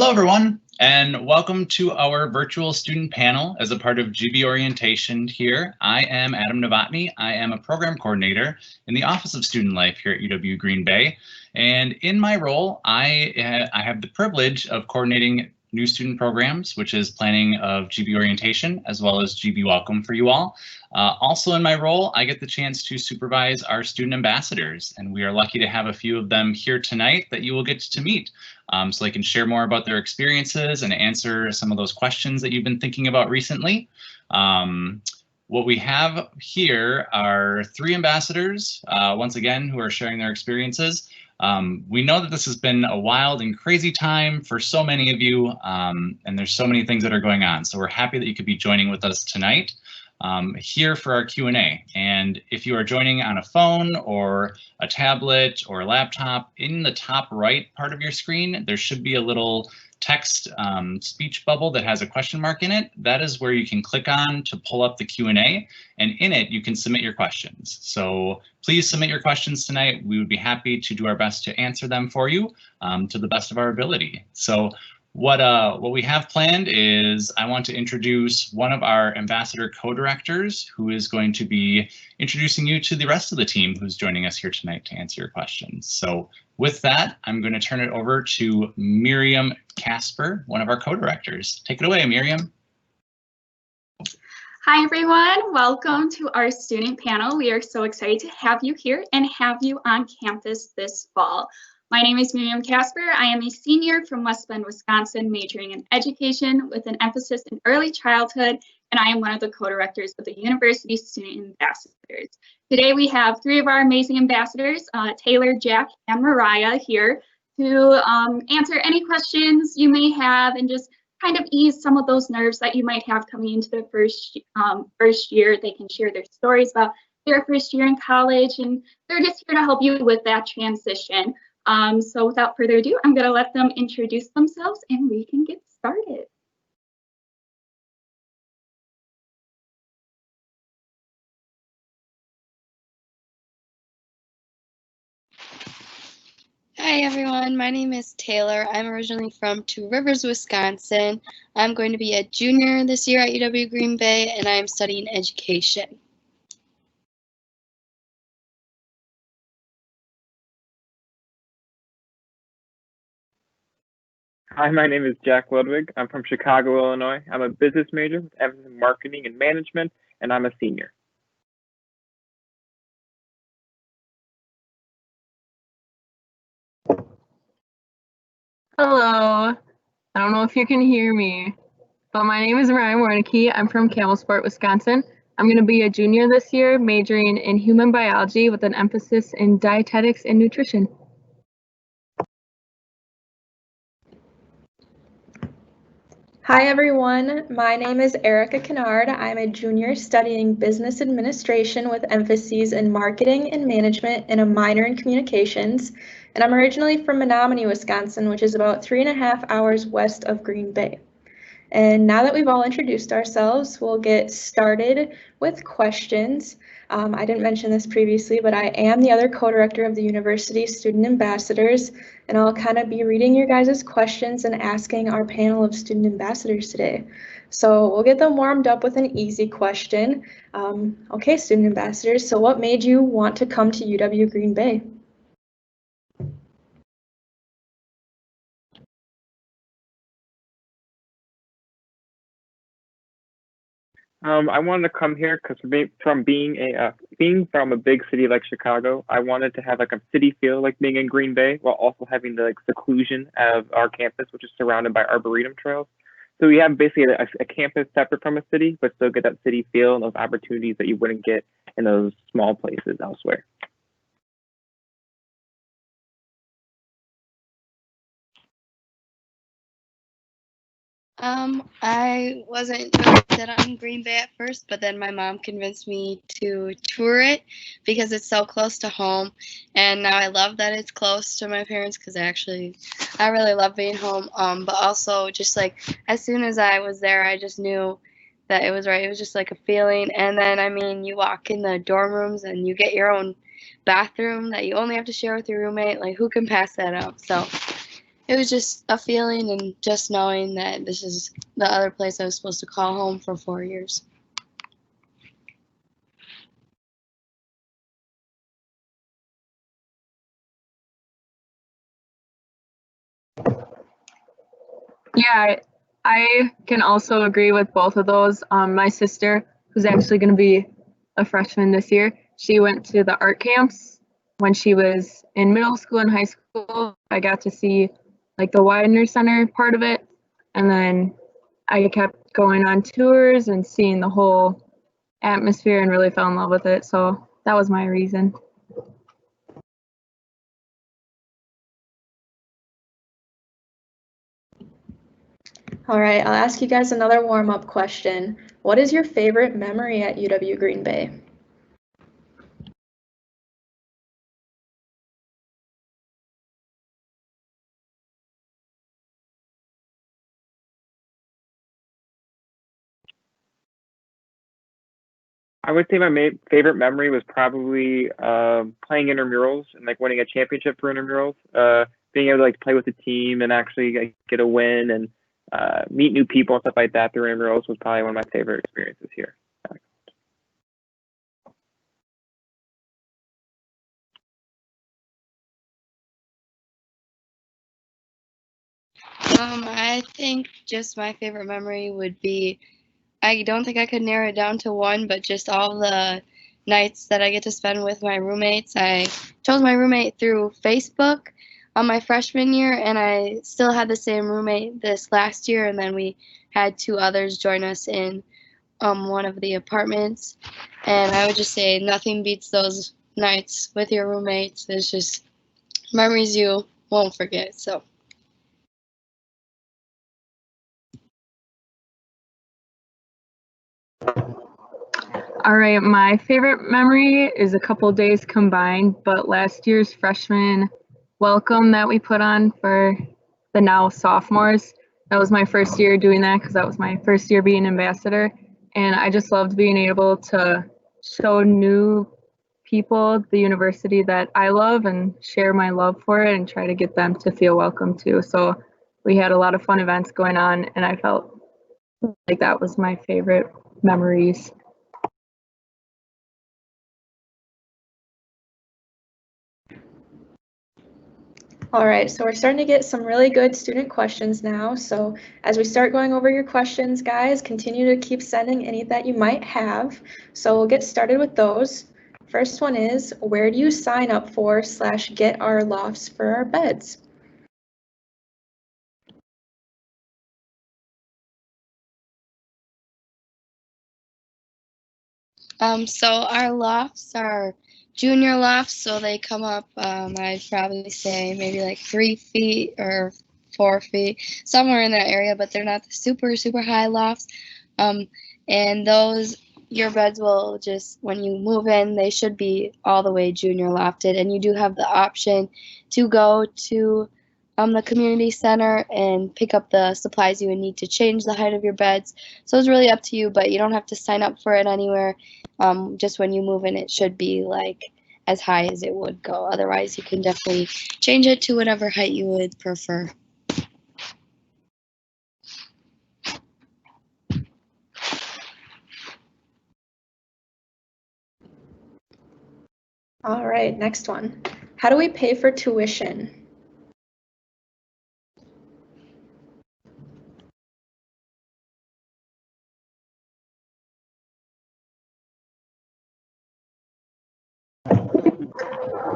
Hello, everyone, and welcome to our virtual student panel as a part of GB Orientation here. I am Adam Novotny. I am a program coordinator in the Office of Student Life here at UW Green Bay. And in my role, I have the privilege of coordinating new student programs, which is planning of GB Orientation, as well as GB Welcome for you all. Also in my role, I get the chance to supervise our student ambassadors, and we are lucky to have a few of them here tonight that you will get to meet. So they can share more about their experiences and answer some of those questions that you've been thinking about recently. What we have here are three ambassadors, once again, who are sharing their experiences. We know that this has been a wild and crazy time for so many of you, and there's so many things that are going on. So we're happy that you could be joining with us tonight here for our Q&A. And if you are joining on a phone or a tablet or a laptop, in the top right part of your screen, there should be a little text speech bubble that has a question mark in it. That is where you can click on to pull up the Q&A, and in it you can submit your questions. So please submit your questions tonight. We would be happy to do our best to answer them for you to the best of our ability. So what we have planned is I want to introduce one of our ambassador co-directors who is going to be introducing you to the rest of the team who's joining us here tonight to answer your questions. So with that, I'm going to turn it over to Miriam Casper, one of our co-directors. Take it away, Miriam. Hi, everyone. Welcome to our student panel. We are so excited to have you here and have you on campus this fall. My name is Miriam Casper. I am a senior from West Bend, Wisconsin, majoring in education with an emphasis in early childhood, and I am one of the co-directors of the University Student Ambassadors. Today we have three of our amazing ambassadors, Taylor, Jack, and Mariah, here to answer any questions you may have and just kind of ease some of those nerves that you might have coming into the first year. They can share their stories about their first year in college, and they're just here to help you with that transition. So without further ado, I'm going to let them introduce themselves and we can get started. Hi everyone, my name is Taylor. I'm originally from Two Rivers, Wisconsin. I'm going to be a junior this year at UW Green Bay, and I'm studying education. Hi, my name is Jack Ludwig. I'm from Chicago, Illinois. I'm a business major with emphasis in marketing and management, and I'm a senior. Hello. I don't know if you can hear me, but my name is Mariah Wernicke. I'm from Camelsport, Wisconsin. I'm going to be a junior this year, majoring in human biology with an emphasis in dietetics and nutrition. Hi everyone, my name is Erica Kennard. I'm a junior studying business administration with emphases in marketing and management and a minor in communications. And I'm originally from Menominee, Wisconsin, which is about 3.5 hours west of Green Bay. And now that we've all introduced ourselves, we'll get started with questions. I didn't mention this previously, but I am the other co-director of the University Student Ambassadors, and I'll kind of be reading your guys' questions and asking our panel of student ambassadors today. So we'll get them warmed up with an easy question. Okay, student ambassadors, so what made you want to come to UW Green Bay? I wanted to come here because being from a big city like Chicago, I wanted to have like a city feel like being in Green Bay while also having the seclusion of our campus, which is surrounded by arboretum trails. So we have basically a campus separate from a city, but still get that city feel and those opportunities that you wouldn't get in those small places elsewhere. I wasn't really set on Green Bay at first, but then my mom convinced me to tour it because it's so close to home. And now I love that it's close to my parents because I really love being home. But also just like as soon as I was there, I just knew that it was right. It was just like a feeling. And then, I mean, you walk in the dorm rooms and you get your own bathroom that you only have to share with your roommate. Like, who can pass that up? So it was just a feeling and just knowing that this is the other place I was supposed to call home for 4 years. Yeah, I can also agree with both of those. My sister, who's actually going to be a freshman this year, she went to the art camps when she was in middle school and high school. I got to see like the Widener Center part of it, and then I kept going on tours and seeing the whole atmosphere and really fell in love with it. So that was my reason. All right, I'll ask you guys another warm-up question. What is your favorite memory at UW Green Bay? I would say my favorite memory was probably playing intramurals and like winning a championship for intramurals. Being able to like play with the team and actually like, get a win and meet new people and stuff like that through intramurals was probably one of my favorite experiences here. I think just my favorite memory would be, I don't think I could narrow it down to one, but just all the nights that I get to spend with my roommates. I chose my roommate through Facebook on my freshman year, and I still had the same roommate this last year, and then we had 2 others join us in one of the apartments. And I would just say nothing beats those nights with your roommates. It's just memories you won't forget. So. All right, my favorite memory is a couple days combined, but last year's freshman welcome that we put on for the now sophomores. That was my first year doing that because that was my first year being ambassador. And I just loved being able to show new people the university that I love and share my love for it and try to get them to feel welcome too. So we had a lot of fun events going on, and I felt like that was my favorite memories. All right, so we're starting to get some really good student questions now. So as we start going over your questions, guys, continue to keep sending any that you might have. So we'll get started with those. First one is, where do you sign up for / get our lofts for our beds? So our lofts are junior lofts, so they come up, I'd probably say maybe like 3 feet or 4 feet, somewhere in that area, but they're not the super, super high lofts. And those, your beds will just, when you move in, they should be all the way junior lofted, and you do have the option to go to the community center and pick up the supplies you would need to change the height of your beds. So it's really up to you, but you don't have to sign up for it anywhere. Just when you move in, it should be like as high as it would go. Otherwise, you can definitely change it to whatever height you would prefer. All right, next one. How do we pay for tuition?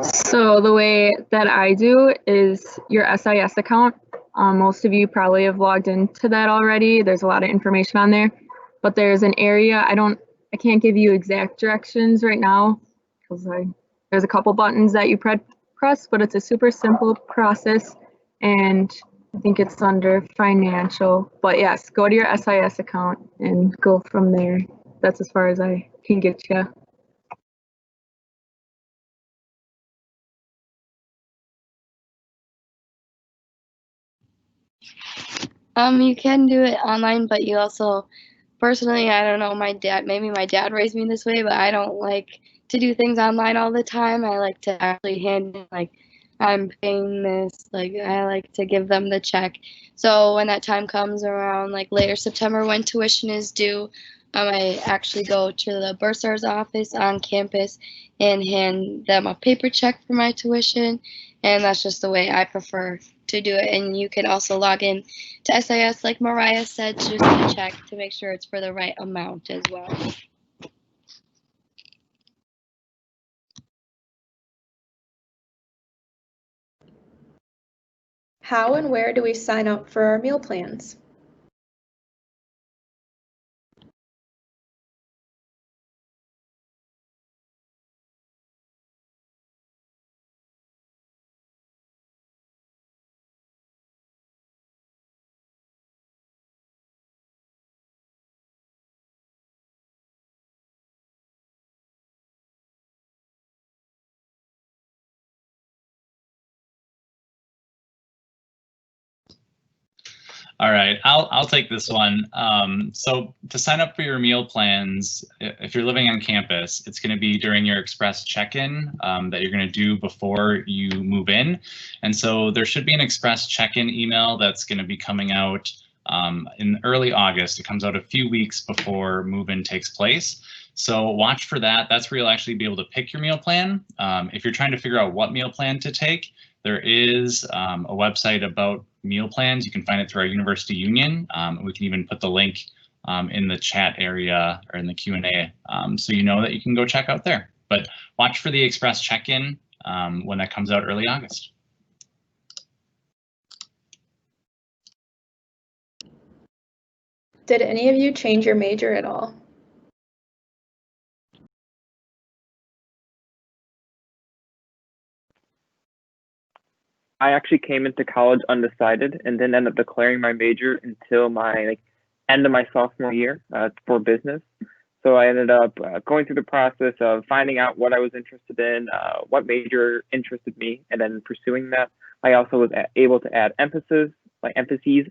So the way that I do is your SIS account. Most of you probably have logged into that already. There's a lot of information on there, but there's an area, I can't give you exact directions right now because there's a couple buttons that you press, but it's a super simple process, and I think it's under financial. But yes, go to your SIS account and go from there. That's as far as I can get you. You can do it online, but you also, personally, I don't know, maybe my dad raised me this way, but I don't like to do things online all the time. I like to actually hand in like I'm paying this. Like, I like to give them the check. So when that time comes around, like later September when tuition is due, I actually go to the bursar's office on campus and hand them a paper check for my tuition. And that's just the way I prefer to do it. And you can also log in to SIS, like Mariah said, just to check to make sure it's for the right amount as well. How and where do we sign up for our meal plans? All right, I'll take this one. So to sign up for your meal plans, if you're living on campus, it's going to be during your express check-in that you're going to do before you move in. And so there should be an express check-in email that's going to be coming out in early August. It comes out a few weeks before move-in takes place. So watch for that. That's where you'll actually be able to pick your meal plan. If you're trying to figure out what meal plan to take, there is a website about meal plans. You can find it through our university union. We can even put the link in the chat area or in the Q&A so you know that you can go check out there. But watch for the express check-in when that comes out early August. Did any of you change your major at all? I actually came into college undecided and didn't end up declaring my major until my end of my sophomore year for business. So I ended up going through the process of finding out what I was interested in, what major interested me, and then pursuing that. I also was able to add emphases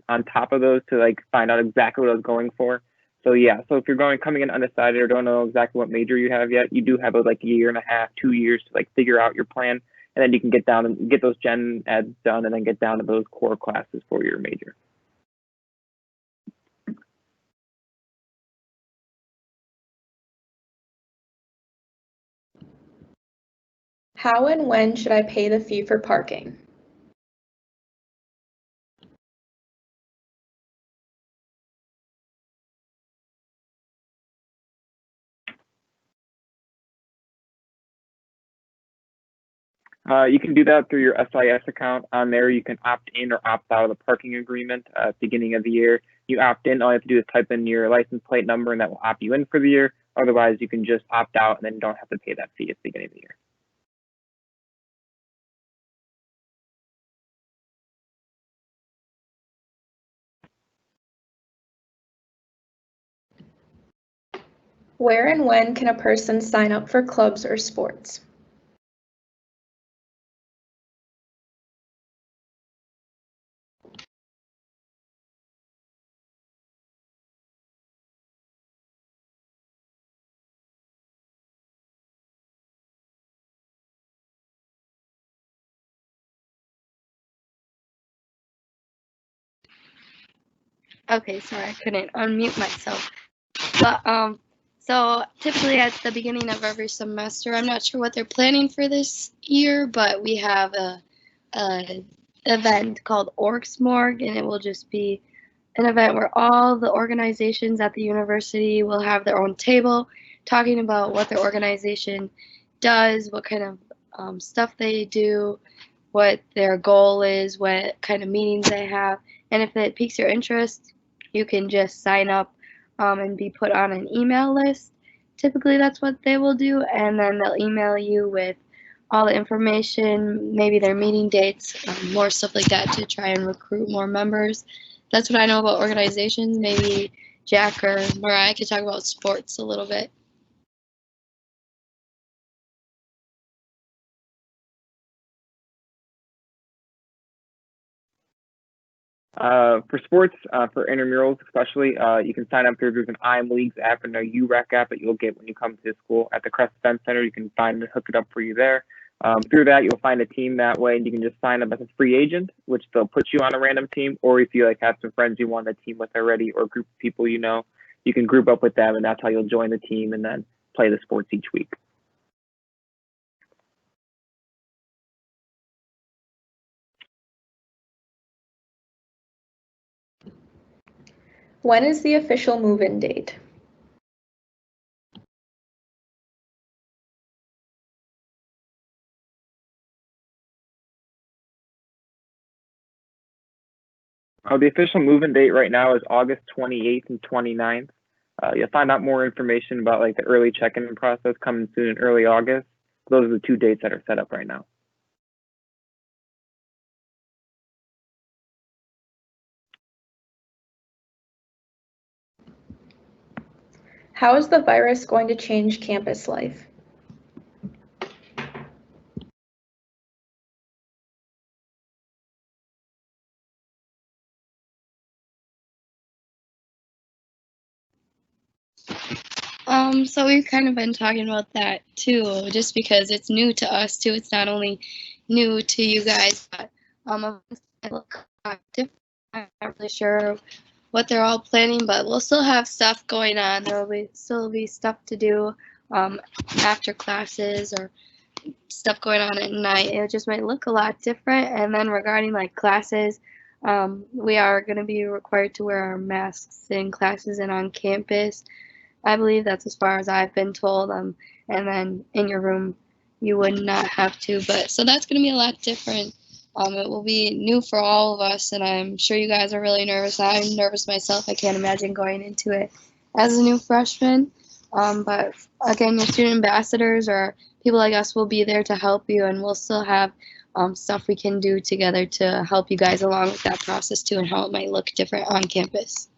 on top of those to find out exactly what I was going for. So yeah, so if you're coming in undecided or don't know exactly what major you have yet, you do have a year and a half, 2 years to figure out your plan. And then you can get down and get those gen eds done and then get down to those core classes for your major. How and when should I pay the fee for parking? You can do that through your SIS account. On there, you can opt in or opt out of the parking agreement at the beginning of the year. You opt in, all you have to do is type in your license plate number and that will opt you in for the year. Otherwise, you can just opt out and then don't have to pay that fee at the beginning of the year. Where and when can a person sign up for clubs or sports? Okay, sorry, I couldn't unmute myself. But so typically at the beginning of every semester, I'm not sure what they're planning for this year, but we have a event called Orgsmorg, and it will just be an event where all the organizations at the university will have their own table talking about what their organization does, what kind of stuff they do, what their goal is, what kind of meetings they have. And if it piques your interest, you can just sign up and be put on an email list. Typically that's what they will do, and then they'll email you with all the information, maybe their meeting dates, more stuff like that to try and recruit more members. That's what I know about organizations. Maybe Jack or Mariah could talk about sports a little bit. For sports, for intramurals especially, you can sign up through an IM Leagues app and a UREC app that you'll get when you come to school. At the Crest Event Center, you can find and hook it up for you there. Through that, you'll find a team that way, and you can just sign up as a free agent, which they'll put you on a random team. Or if you like have some friends you want a team with already, or a group of people you know, you can group up with them, and that's how you'll join the team and then play the sports each week. When is the official move-in date? The official move-in date right now is August 28th and 29th. You'll find out more information about like the early check-in process coming soon in early August. Those are the 2 dates that are set up right now. How is the virus going to change campus life? So we've kind of been talking about that too, just because it's new to us too. It's not only new to you guys, but it looks different. I'm not really sure what they're all planning, but we'll still have stuff going on. There will still be stuff to do after classes or stuff going on at night. It just might look a lot different. And then regarding like classes, we are going to be required to wear our masks in classes and on campus. I believe that's as far as I've been told. And then in your room, you would not have to. But so that's going to be a lot different. It will be new for all of us, and I'm sure you guys are really nervous. I'm nervous myself. I can't imagine going into it as a new freshman. But again, your student ambassadors or people like us will be there to help you, and we'll still have stuff we can do together to help you guys along with that process too, and how it might look different on campus.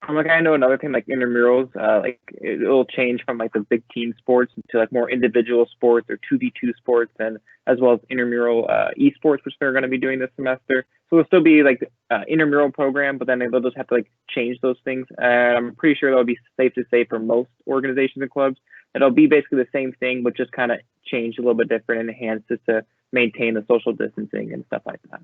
Like I know another thing like intramurals, like it'll change from like the big team sports to like more individual sports or 2v2 sports, and as well as intramural esports, which they're going to be doing this semester. So it'll still be like intramural program, but then they'll just have to like change those things. And I'm pretty sure that'll be safe to say for most organizations and clubs, it'll be basically the same thing, but just kind of changed a little bit different and enhanced just to maintain the social distancing and stuff like that.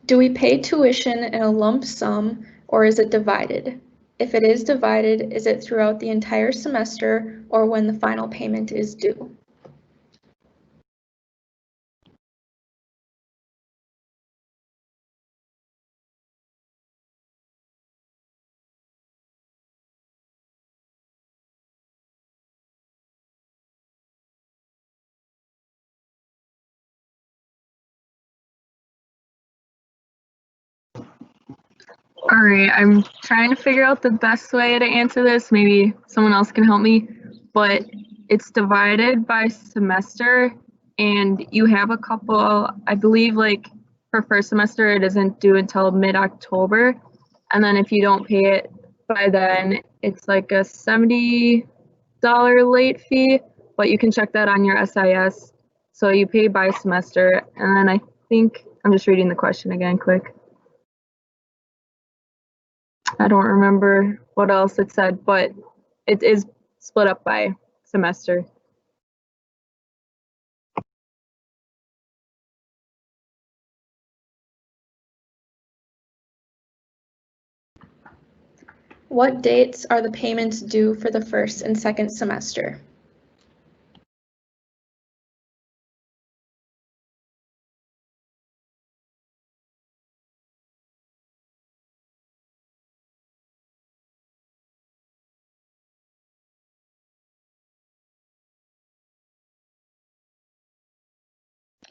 Do we pay tuition in a lump sum, or is it divided? If it is divided, is it throughout the entire semester or when the final payment is due? All right, I'm trying to figure out the best way to answer this. Maybe someone else can help me, but it's divided by semester, and you have a couple, I believe like for first semester, it isn't due until mid-October. And then if you don't pay it by then, it's like a $70 late fee, but you can check that on your SIS. So you pay by semester, and then I think, I'm just reading the question again quick. I don't remember what else it said, but it is split up by semester. What dates are the payments due for the first and second semester?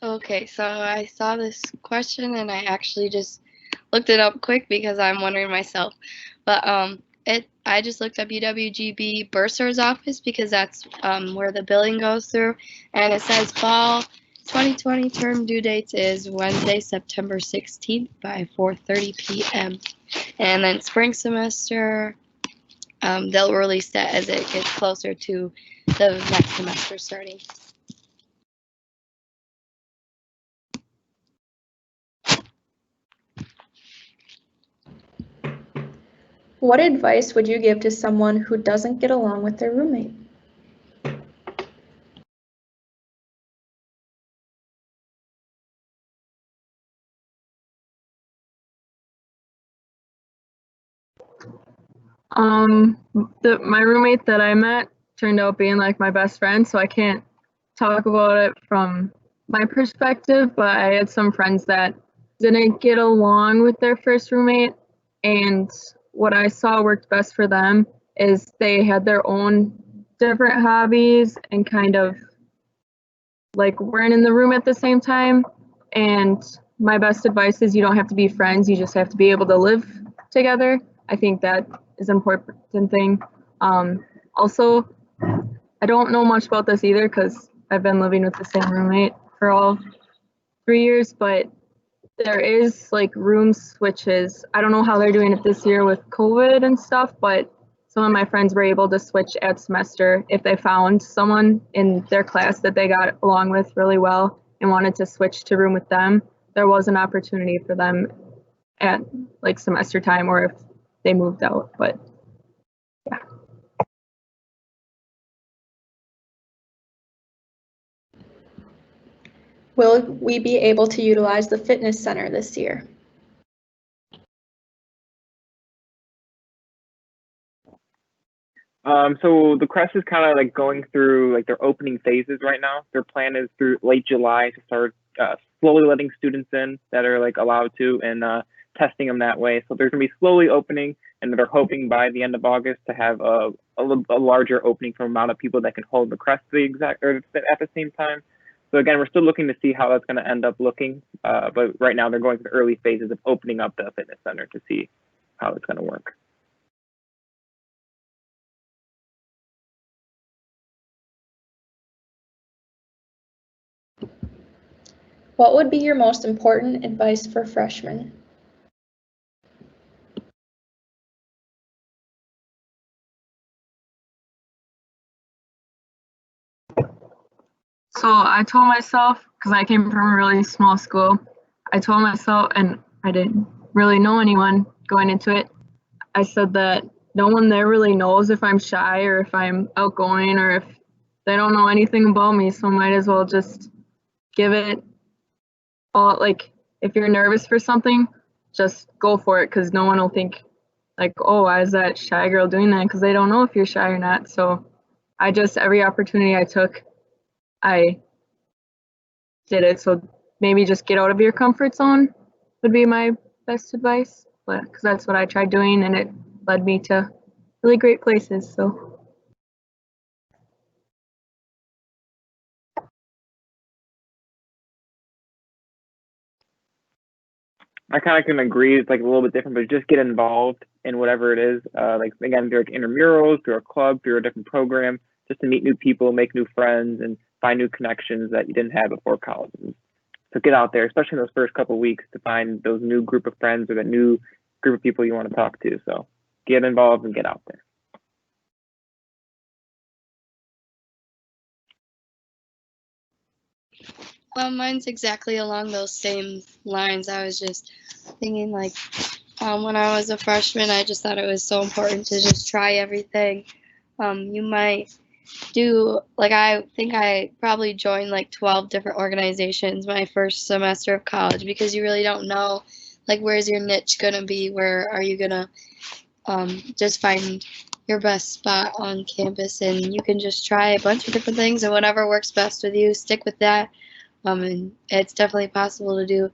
Okay, so I saw this question and I actually just looked it up quick because I'm wondering myself. But I just looked up UWGB Bursar's office because that's where the billing goes through, and it says fall 2020 term due dates is Wednesday, September 16th by 4:30 p.m. And then spring semester, they'll release that as it gets closer to the next semester starting. What advice would you give to someone who doesn't get along with their roommate? My roommate that I met turned out being like my best friend, so I can't talk about it from my perspective, but I had some friends that didn't get along with their first roommate, and what I saw worked best for them is they had their own different hobbies and kind of like weren't in the room at the same time. And my best advice is you don't have to be friends, you just have to be able to live together. I think that is an important thing. Also, I don't know much about this either because I've been living with the same roommate for all 3 years, but there is like room switches. I don't know how they're doing it this year with COVID and stuff, but some of my friends were able to switch at semester if they found someone in their class that they got along with really well and wanted to switch to room with them. There was an opportunity for them at like semester time or if they moved out, but yeah. Will we be able to utilize the fitness center this year? So the Crest is kind of like going through like their opening phases right now. Their plan is through late July to start slowly letting students in that are like allowed to and testing them that way. So they're going to be slowly opening, and they're hoping by the end of August to have a larger opening for amount of people that can hold the Crest at the same time. So again, we're still looking to see how that's going to end up looking. But right now they're going through the early phases of opening up the fitness center to see how it's going to work. What would be your most important advice for freshmen? So I told myself, because I came from a really small school, I told myself, and I didn't really know anyone going into it, I said that no one there really knows if I'm shy or if I'm outgoing or if they don't know anything about me, so might as well just give it all. Like, if you're nervous for something, just go for it, because no one will think like, oh, why is that shy girl doing that? Because they don't know if you're shy or not. So I just, every opportunity I took, I did it. So maybe just get out of your comfort zone would be my best advice, but because that's what I tried doing and it led me to really great places. So I kind of can agree. It's like a little bit different, but just get involved in whatever it is. Like again, through like intramurals, through a club, through a different program, just to meet new people, make new friends, and find new connections that you didn't have before college. So get out there, especially in those first couple of weeks, to find those new group of friends or that new group of people you want to talk to. So get involved and get out there. Mine's exactly along those same lines. I was just thinking like when I was a freshman, I just thought it was so important to just try everything. You might do, like, I think I probably joined like 12 different organizations my first semester of college because you really don't know, like, where's your niche gonna be? Where are you gonna just find your best spot on campus? And you can just try a bunch of different things, and whatever works best with you, stick with that. And it's definitely possible to do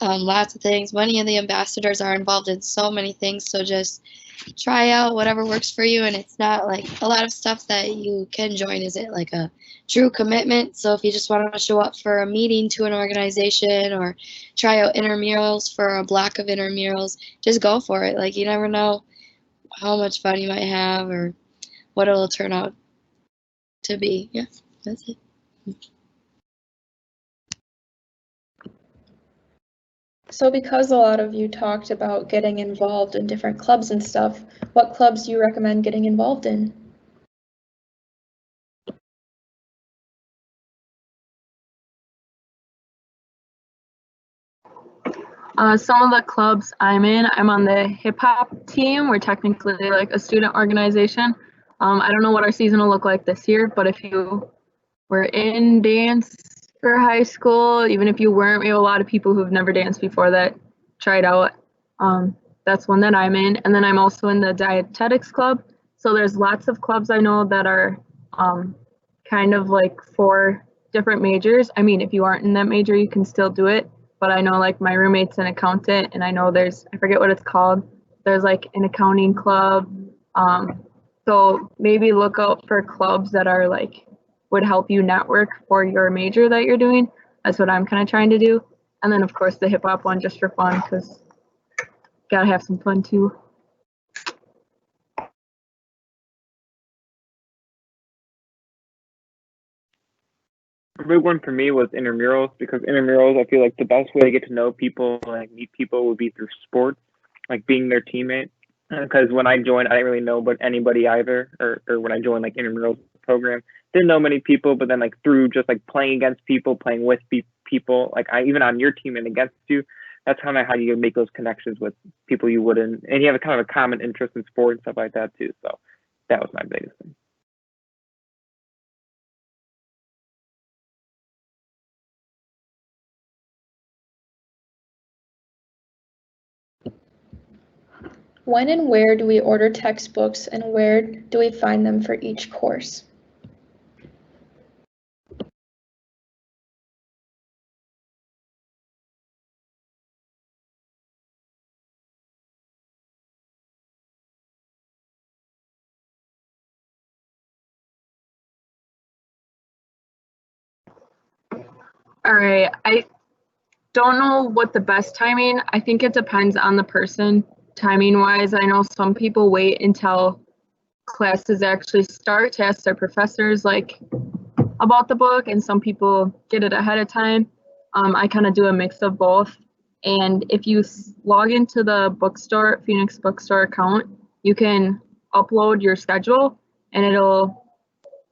lots of things. Many of the ambassadors are involved in so many things, so just try out whatever works for you. And it's not like a lot of stuff that you can join isn't like a true commitment. So if you just want to show up for a meeting to an organization or try out intramurals for a block of intramurals, just go for it. Like, you never know how much fun you might have or what it'll turn out to be. Yeah, that's it. So because a lot of you talked about getting involved in different clubs and stuff, what clubs do you recommend getting involved in? Some of the clubs I'm in, I'm on the hip hop team. We're technically like a student organization. I don't know what our season will look like this year, but if you were in dance for high school, even if you weren't, we have a lot of people who've never danced before that tried out. That's one that I'm in. And then I'm also in the dietetics club. So there's lots of clubs I know that are kind of like for different majors. I mean, if you aren't in that major, you can still do it. But I know like my roommate's an accountant, and I know I forget what it's called. There's like an accounting club. So maybe look out for clubs that are like, would help you network for your major that you're doing. That's what I'm kind of trying to do. And then of course the hip hop one just for fun, because gotta have some fun too. A big one for me was intramurals, because intramurals, I feel like the best way to get to know people, like meet people, would be through sports, like being their teammate. Because when I joined, I didn't really know but anybody either, or when I joined like intramurals program, didn't know many people, but then like through just like playing against people, playing with people, like even on your team and against you, that's kind of how you make those connections with people you wouldn't, and you have a kind of a common interest in sport and stuff like that too. So that was my biggest thing. When and where do we order textbooks, and where do we find them for each course? All right, I don't know what the best timing. I think it depends on the person timing wise. I know some people wait until classes actually start to ask their professors like about the book, and some people get it ahead of time. I kind of do a mix of both. And if you log into the bookstore, Phoenix Bookstore account, you can upload your schedule, and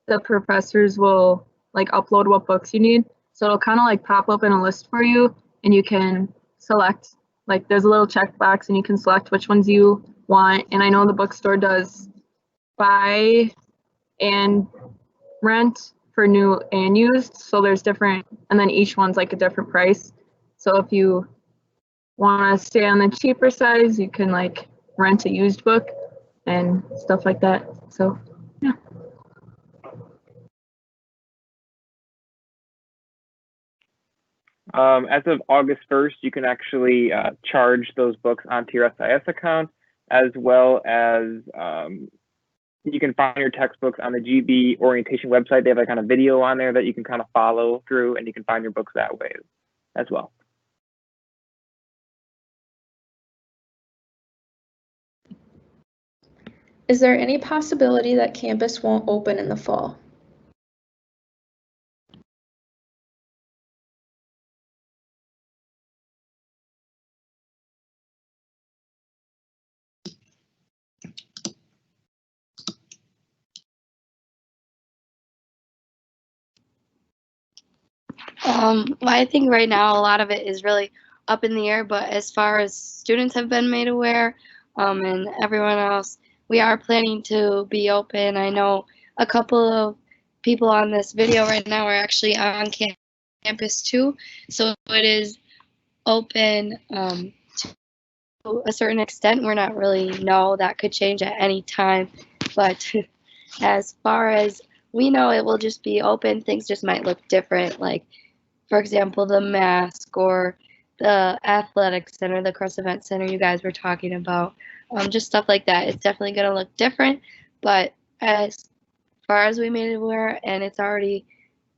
the professors will like upload what books you need. So it'll kind of like pop up in a list for you, and you can select, like there's a little checkbox and you can select which ones you want. And I know the bookstore does buy and rent for new and used. So there's different, and then each one's like a different price. So if you want to stay on the cheaper side, you can like rent a used book and stuff like that. So yeah. As of August 1st, you can actually charge those books onto your SIS account, as well as you can find your textbooks on the GB orientation website. They have a kind of video on there that you can kind of follow through, and you can find your books that way as well. Is there any possibility that campus won't open in the fall? Well, I think right now a lot of it is really up in the air, but as far as students have been made aware, and everyone else, we are planning to be open. I know a couple of people on this video right now are actually on campus too, so it is open to a certain extent. We're not really know, that could change at any time, but as far as we know, it will just be open. Things just might look different, like for example, the mask or the athletic center, the cross event center you guys were talking about, just stuff like that. It's definitely going to look different, but as far as we made it aware, and it's already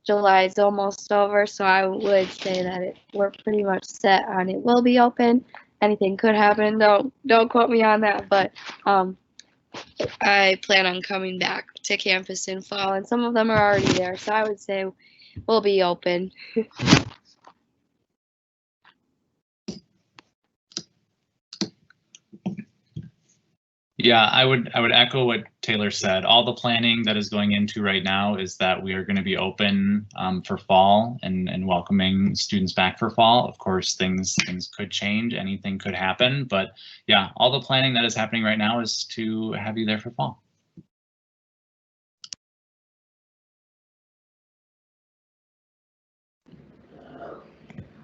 July is almost over, so I would say that we're pretty much set on it will be open. Anything could happen. Don't quote me on that, but I plan on coming back to campus in fall, and some of them are already there, so I would say we'll be open. Yeah, I would echo what Taylor said, all the planning that is going into right now is that we are going to be open for fall and welcoming students back for fall. Of course, things could change, anything could happen, but yeah, all the planning that is happening right now is to have you there for fall.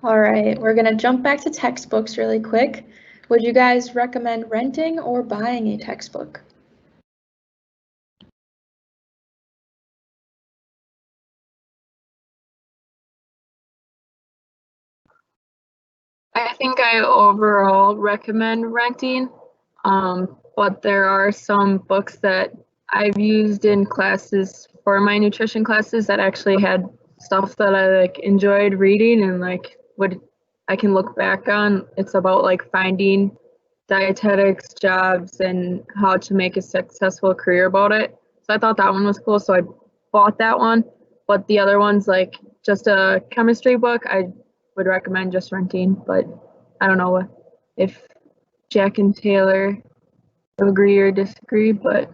All right, we're gonna jump back to textbooks really quick. Would you guys recommend renting or buying a textbook? I think I overall recommend renting, but there are some books that I've used in classes for my nutrition classes that actually had stuff that I like enjoyed reading and like I can look back on. It's about like finding dietetics jobs and how to make a successful career about it. So I thought that one was cool, so I bought that one. But the other one's like just a chemistry book. I would recommend just renting, but I don't know if Jack and Taylor agree or disagree, but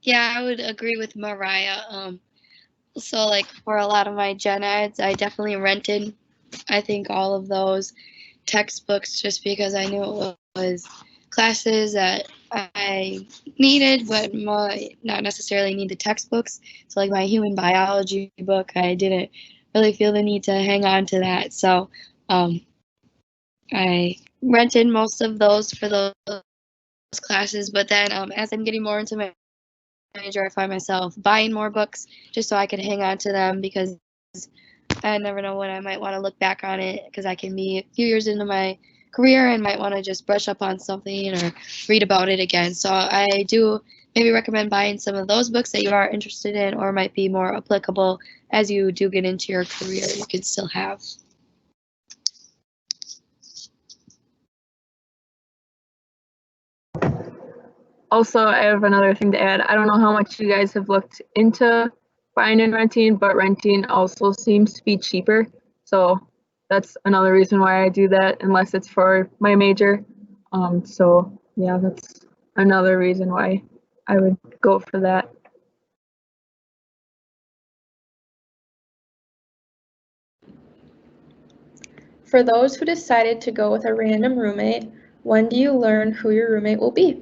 Yeah, I would agree with Mariah. So like for a lot of my gen eds, I definitely rented, I think, all of those textbooks just because I knew it was classes that I needed, but might not necessarily need the textbooks. So like my human biology book, I didn't really feel the need to hang on to that. So I rented most of those for those classes, but then as I'm getting more into my major, I find myself buying more books just so I can hang on to them because I never know when I might want to look back on it because I can be a few years into my career and might want to just brush up on something or read about it again. So I do maybe recommend buying some of those books that you are interested in or might be more applicable as you do get into your career you can still have. also I have another thing to add. I don't know how much you guys have looked into buying and renting, but renting also seems to be cheaper. So that's another reason why I do that, unless it's for my major. So yeah, that's another reason why I would go for that. For those who decided to go with a random roommate, when do you learn who your roommate will be?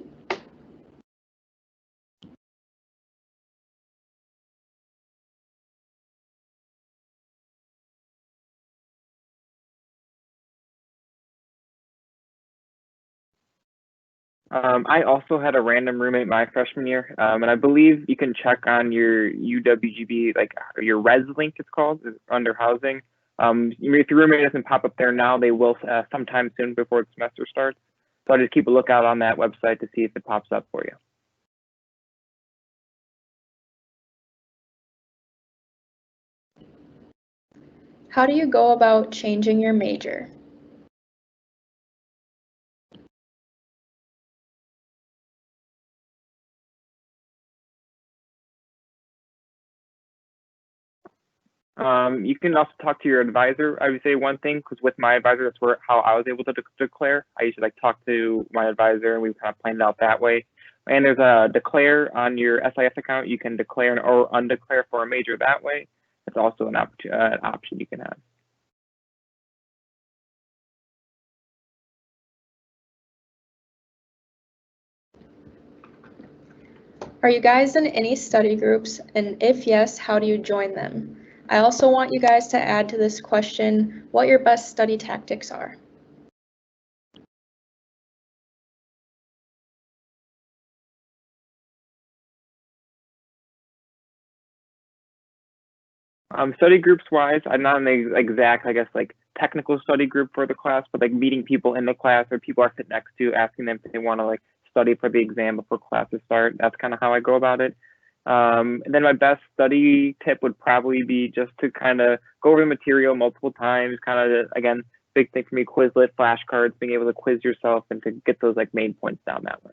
I also had a random roommate my freshman year, and I believe you can check on your UWGB, like your res link, it's called, under housing. If your roommate doesn't pop up there now, they will sometime soon before the semester starts. So I'll just keep a lookout on that website to see if it pops up for you. How do you go about changing your major? You can also talk to your advisor. I would say one thing, because with my advisor, that's how I was able to declare. I usually like talk to my advisor, and we kind of planned it out that way. And there's a declare on your SIS account. You can declare or undeclare for a major that way. It's also an option you can have. Are you guys in any study groups, and if yes, how do you join them? I also want you guys to add to this question what your best study tactics are. Study groups wise, I'm not in the exact, I guess, like technical study group for the class, but like meeting people in the class or people I sit next to, asking them if they want to like study for the exam before classes start. That's kind of how I go about it. And then my best study tip would probably be just to kind of go over the material multiple times, kind of, again, big thing for me, Quizlet, flashcards, being able to quiz yourself and to get those like main points down that way.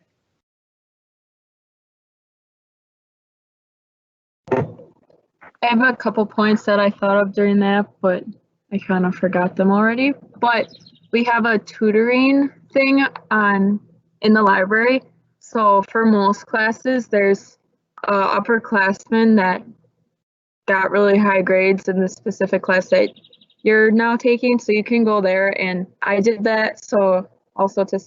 I have a couple points that I thought of during that, but I kind of forgot them already, but we have a tutoring thing in the library. So for most classes, there's upperclassmen that got really high grades in the specific class that you're now taking, so you can go there, and I did that. So also to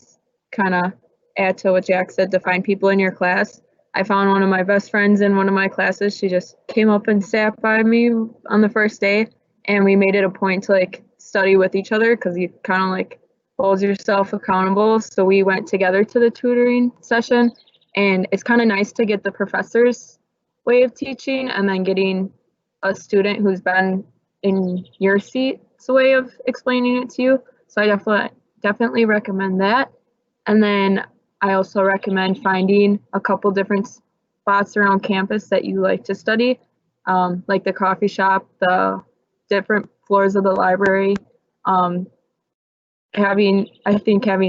kind of add to what Jack said, to find people in your class, I found one of my best friends in one of my classes. She just came up and sat by me on the first day, and we made it a point to like study with each other because you kind of like hold yourself accountable. So we went together to the tutoring session, and it's kind of nice to get the professor's way of teaching and then getting a student who's been in your seat's way of explaining it to you. So I definitely recommend that. And then I also recommend finding a couple different spots around campus that you like to study, like the coffee shop, the different floors of the library. Having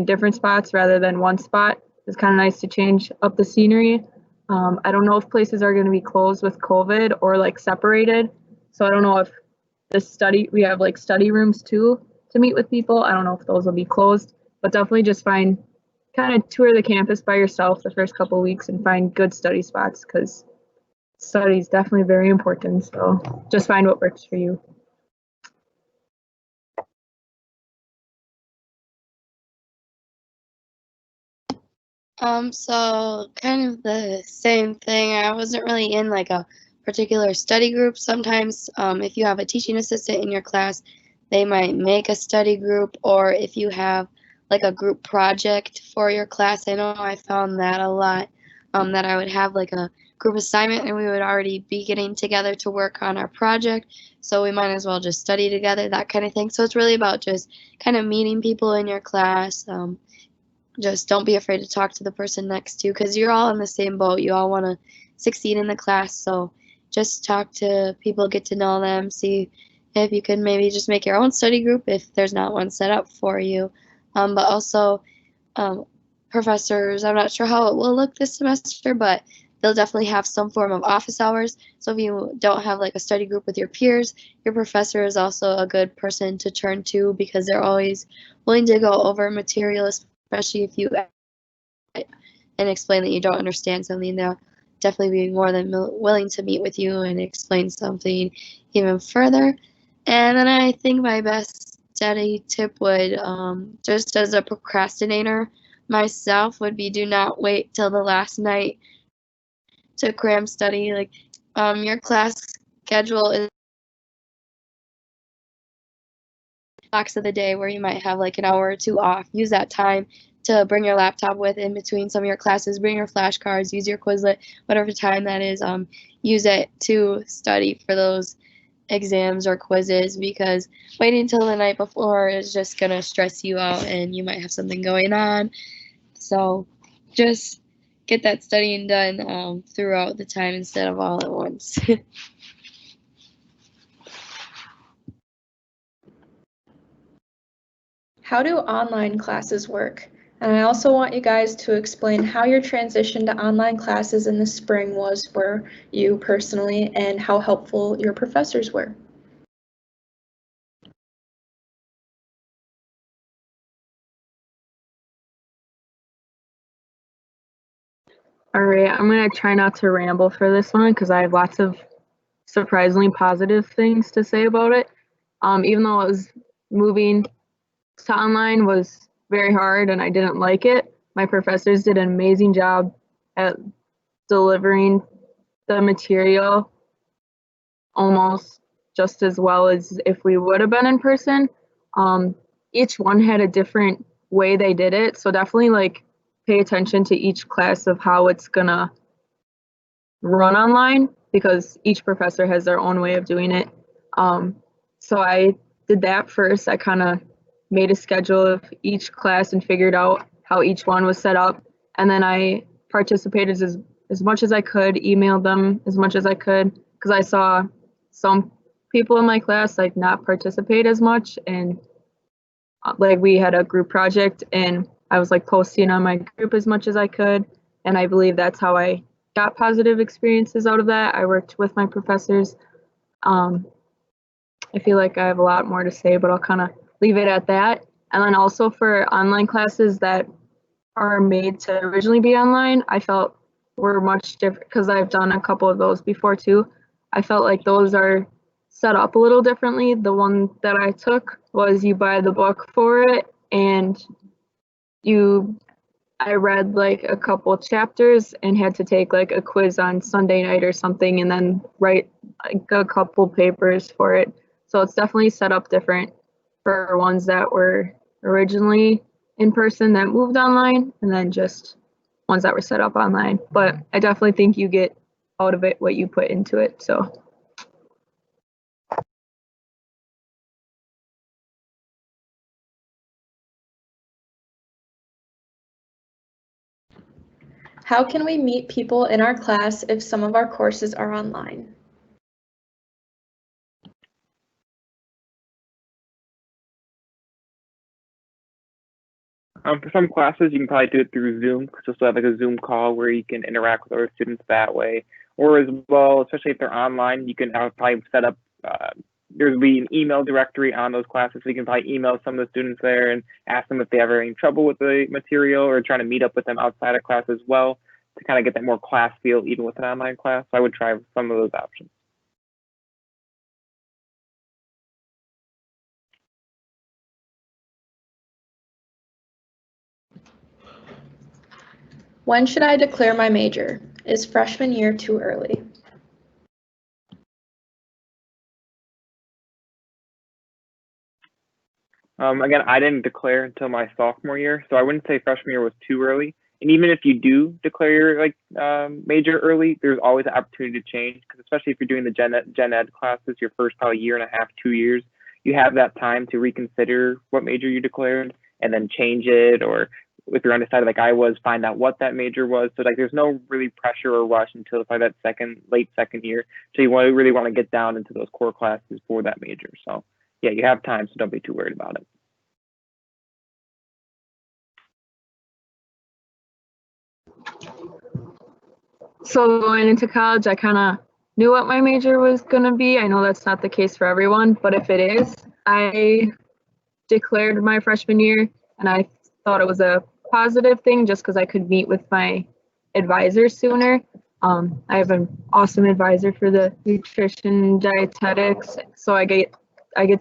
different spots rather than one spot is kind of nice to change up the scenery. I don't know if places are going to be closed with COVID or like separated. So I don't know if we have like study rooms too to meet with people. I don't know if those will be closed, but definitely just kind of tour the campus by yourself the first couple of weeks and find good study spots, because study is definitely very important. So just find what works for you. So kind of the same thing. I wasn't really in like a particular study group. Sometimes, if you have a teaching assistant in your class, they might make a study group, or if you have like a group project for your class. I know I found that a lot, that I would have like a group assignment and we would already be getting together to work on our project. So we might as well just study together, that kind of thing. So it's really about just kind of meeting people in your class. Just don't be afraid to talk to the person next to you, because you're all in the same boat. You all want to succeed in the class. So just talk to people, get to know them, see if you can maybe just make your own study group if there's not one set up for you. But also professors, I'm not sure how it will look this semester, but they'll definitely have some form of office hours. So if you don't have like a study group with your peers, your professor is also a good person to turn to, because they're always willing to go over material, especially if you and explain that you don't understand something. They'll definitely be more than willing to meet with you and explain something even further. And then I think my best study tip would, just as a procrastinator myself, would be do not wait till the last night to cram study. Like, your class schedule is blocks of the day where you might have like an hour or two off. Use that time to bring your laptop with in between some of your classes, bring your flashcards, use your Quizlet, whatever time that is, use it to study for those exams or quizzes, because waiting until the night before is just gonna stress you out and you might have something going on. So just get that studying done throughout the time instead of all at once. How do online classes work? And I also want you guys to explain how your transition to online classes in the spring was for you personally and how helpful your professors were. All right, I'm going to try not to ramble for this one because I have lots of surprisingly positive things to say about it. Even though it was moving to online was very hard and I didn't like it, my professors did an amazing job at delivering the material almost just as well as if we would have been in person. Each one had a different way they did it, so definitely like pay attention to each class of how it's gonna run online, because each professor has their own way of doing it. So I did that first. I kind of made a schedule of each class and figured out how each one was set up. And then I participated as much as I could, emailed them as much as I could, because I saw some people in my class like not participate as much. And like we had a group project and I was like posting on my group as much as I could. And I believe that's how I got positive experiences out of that. I worked with my professors. And I feel like I have a lot more to say, but I'll kind of leave it at that. And then also for online classes that are made to originally be online, I felt were much different because I've done a couple of those before too. I felt like those are set up a little differently. The one that I took was you buy the book for it and I read like a couple chapters and had to take like a quiz on Sunday night or something and then write like a couple papers for it. So it's definitely set up different for ones that were originally in person that moved online and then just ones that were set up online. But I definitely think you get out of it what you put into it. So How can we meet people in our class if some of our courses are online? For some classes, you can probably do it through Zoom because you'll still have like a Zoom call where you can interact with other students that way. Or as well, especially if they're online, you can probably set up, there'll be an email directory on those classes. So you can probably email some of the students there and ask them if they have any trouble with the material or trying to meet up with them outside of class as well to kind of get that more class feel even with an online class. So I would try some of those options. When should I declare my major? Is freshman year too early? Again, I didn't declare until my sophomore year, so I wouldn't say freshman year was too early. And even if you do declare your major early, there's always an opportunity to change, because especially if you're doing the gen ed classes, your first probably year and a half, 2 years, you have that time to reconsider what major you declared and then change it, or if you're undecided like I was, find out what that major was. So like there's no really pressure or rush until probably that late second year. So you really want to get down into those core classes for that major. So yeah, you have time, so don't be too worried about it. So going into college, I kind of knew what my major was going to be. I know that's not the case for everyone, but if it is, I declared my freshman year and I thought it was a positive thing just because I could meet with my advisor sooner. I have an awesome advisor for the nutrition dietetics, so I get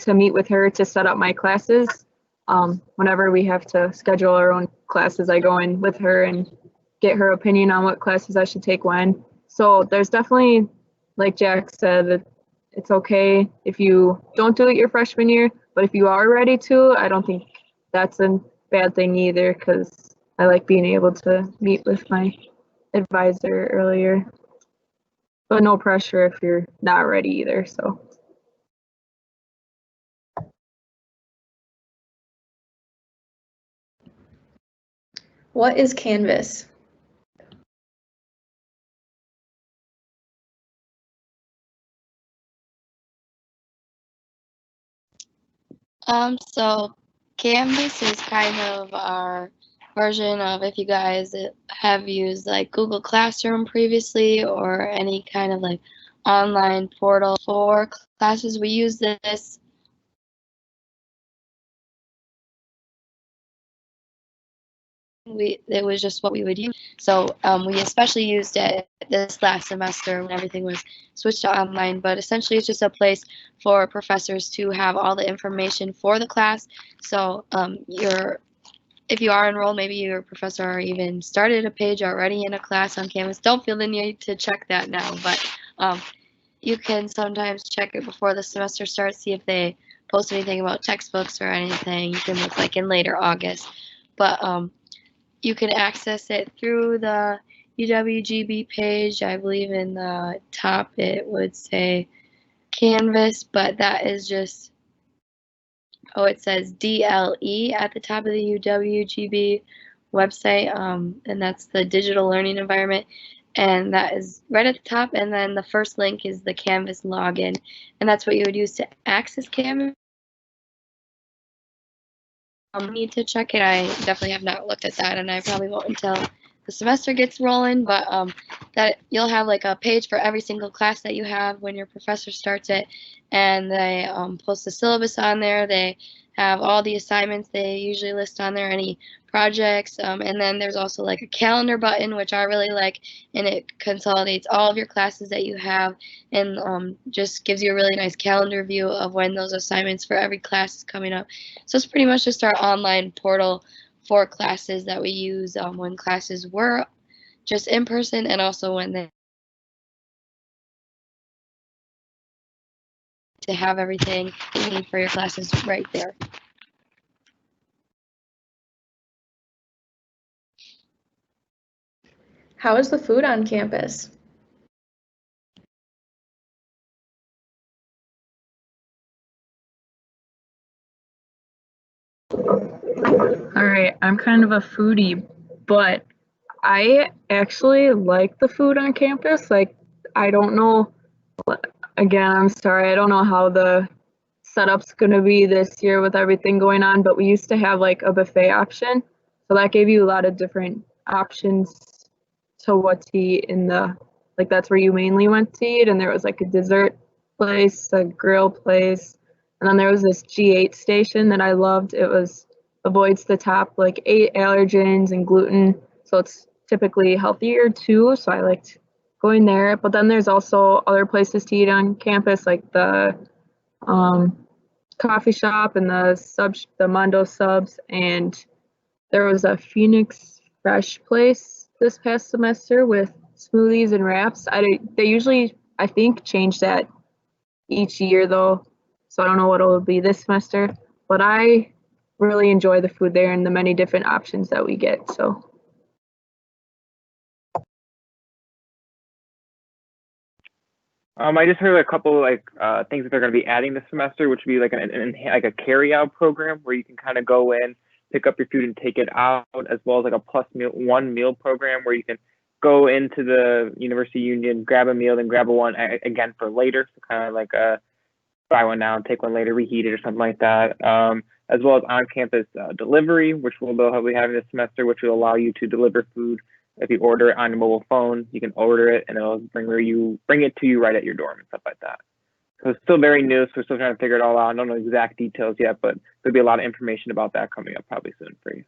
to meet with her to set up my classes. Whenever we have to schedule our own classes, I go in with her and get her opinion on what classes I should take when. So there's definitely, like Jack said, it's okay if you don't do it your freshman year, but if you are ready to, I don't think that's a bad thing either, because I like being able to meet with my advisor earlier. But no pressure if you're not ready either, so. What is Canvas? So Canvas is kind of our version of, if you guys have used like Google Classroom previously or any kind of like online portal for classes, we use this. It was just what we would use. So we especially used it this last semester when everything was switched to online, but essentially it's just a place for professors to have all the information for the class. So if you are enrolled, maybe your professor even started a page already in a class on Canvas. Don't feel the need to check that now, but you can sometimes check it before the semester starts, see if they post anything about textbooks or anything. You can look like in later August. But you can access it through the UWGB page. I believe in the top it would say Canvas, but that is just, it says DLE at the top of the UWGB website, and that's the digital learning environment, and that is right at the top, and then the first link is the Canvas login, and that's what you would use to access Canvas. Need to check it. I definitely have not looked at that, and I probably won't until the semester gets rolling, but that you'll have like a page for every single class that you have when your professor starts it, and they post the syllabus on there. They have all the assignments they usually list on there, any projects, and then there's also like a calendar button, which I really like, and it consolidates all of your classes that you have, and just gives you a really nice calendar view of when those assignments for every class is coming up. So it's pretty much just our online portal for classes that we use when classes were just in person, and also when they to have everything you need for your classes right there. How is the food on campus? All right, I'm kind of a foodie, but I actually like the food on campus. Like, I don't know, again, I'm sorry, I don't know how the setup's gonna be this year with everything going on, but we used to have like a buffet option. So that gave you a lot of different options to what to eat in the, like that's where you mainly went to eat. And there was like a dessert place, a grill place, and then there was this G8 station that I loved. It was avoids the top like 8 allergens and gluten, so it's typically healthier too. So I liked going there. But then there's also other places to eat on campus, like the coffee shop and the Mondo subs, and there was a Phoenix Fresh place this past semester with smoothies and wraps. They usually, I think, change that each year though, so I don't know what it'll be this semester, but I really enjoy the food there and the many different options that we get. So I just heard a couple like things that they're going to be adding this semester, which would be like like a carry-out program where you can kind of go in, pick up your food, and take it out, as well as like a one meal program where you can go into the University Union, grab a meal, then grab a one again for later. So kind of like a buy one now, take one later, reheat it or something like that. As well as on-campus delivery, which we'll be having this semester, which will allow you to deliver food. If you order it on your mobile phone, you can order it and it'll bring it to you right at your dorm and stuff like that. So it's still very new, so we're still trying to figure it all out. I don't know exact details yet, but there'll be a lot of information about that coming up probably soon for you.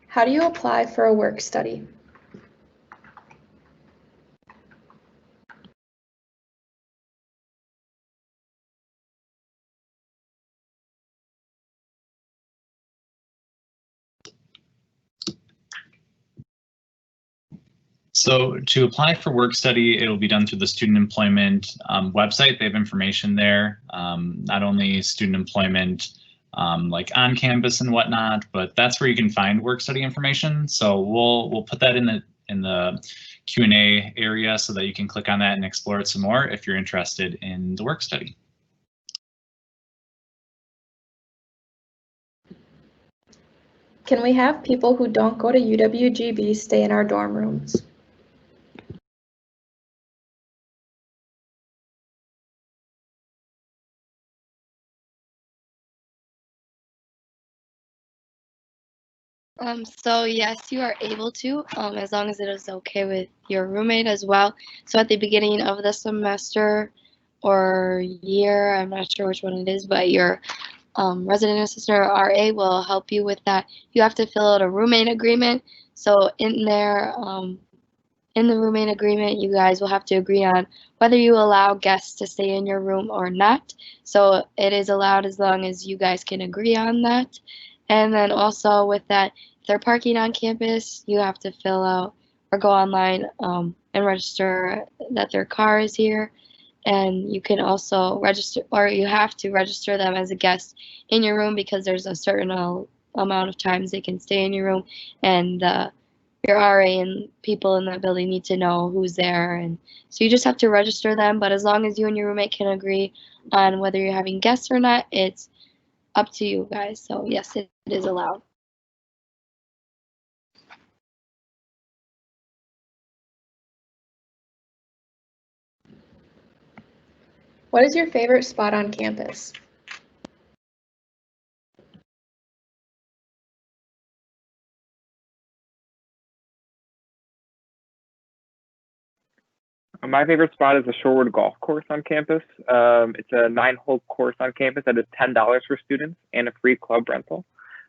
How do you apply for a work study? So to apply for work study, it'll be done through the student employment website. They have information there, not only student employment like on campus and whatnot, but that's where you can find work study information. So we'll put that in the Q&A area so that you can click on that and explore it some more if you're interested in the work study. Can we have people who don't go to UWGB stay in our dorm rooms? So yes, you are able to, as long as it is okay with your roommate as well. So at the beginning of the semester or year, I'm not sure which one it is, but your resident assistant or RA will help you with that. You have to fill out a roommate agreement. So in there, in the roommate agreement, you guys will have to agree on whether you allow guests to stay in your room or not. So it is allowed as long as you guys can agree on that. And then also with that, if they're parking on campus, you have to fill out or go online and register that their car is here. And you can also register, or you have to register them as a guest in your room, because there's a certain amount of times they can stay in your room, and your RA and people in that building need to know who's there. And so you just have to register them, but as long as you and your roommate can agree on whether you're having guests or not, it's up to you guys. So yes, it is allowed. What is your favorite spot on campus? My favorite spot is the Shorewood Golf Course on campus. It's a 9-hole course on campus that is $10 for students and a free club rental.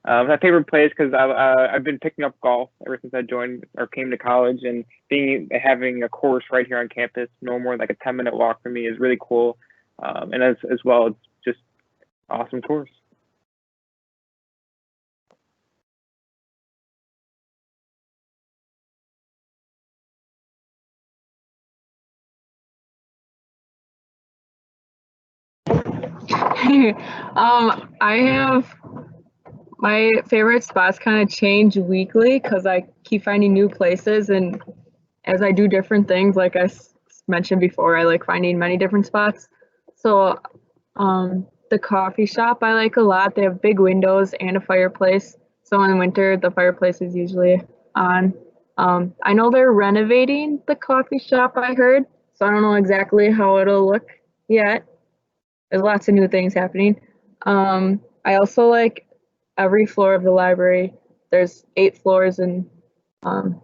My favorite place because I've been picking up golf ever since I joined or came to college, and having a course right here on campus, no more like a 10-minute walk for me, is really cool. And as well, it's just awesome course. I have my favorite spots kind of change weekly because I keep finding new places, and as I do different things, like I mentioned before, I like finding many different spots. So the coffee shop I like a lot. They have big windows and a fireplace. So in the winter, the fireplace is usually on. I know they're renovating the coffee shop, I heard, so I don't know exactly how it'll look yet. There's lots of new things happening. I also like every floor of the library. There's 8 floors and um,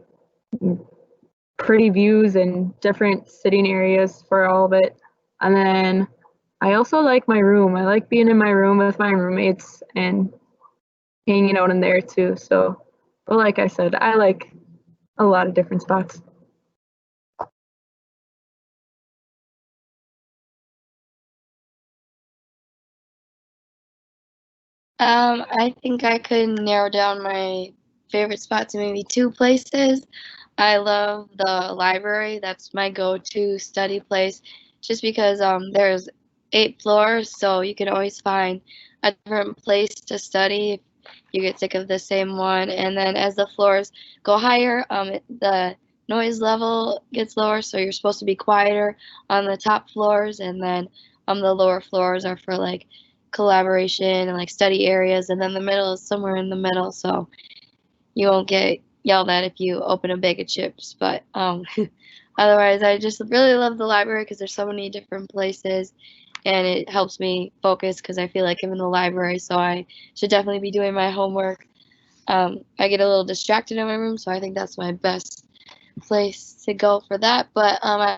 pretty views and different sitting areas for all of it. And then I also like my room. I like being in my room with my roommates and hanging out in there too. So, but like I said, I like a lot of different spots. I think I could narrow down my favorite spot to maybe 2 places. I love the library. That's my go-to study place just because there's 8 floors, so you can always find a different place to study if you get sick of the same one. And then as the floors go higher, the noise level gets lower, so you're supposed to be quieter on the top floors, and then the lower floors are for like collaboration and like study areas, and then the middle is somewhere in the middle, so you won't get yelled at if you open a bag of chips. But otherwise, I just really love the library because there's so many different places, and it helps me focus because I feel like I'm in the library, so I should definitely be doing my homework. I get a little distracted in my room, so I think that's my best place to go for that. But I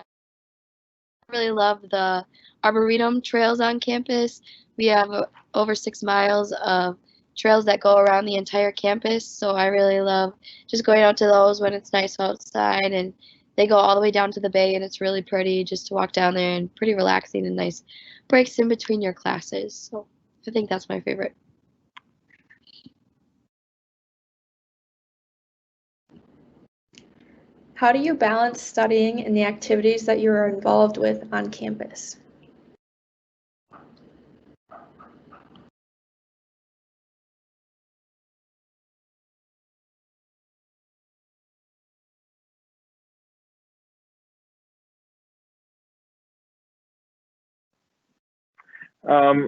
really love the Arboretum trails on campus. We have over 6 miles of trails that go around the entire campus, so I really love just going out to those when it's nice outside, and they go all the way down to the bay, and it's really pretty just to walk down there, and pretty relaxing and nice breaks in between your classes. So I think that's my favorite. How do you balance studying and the activities that you are involved with on campus?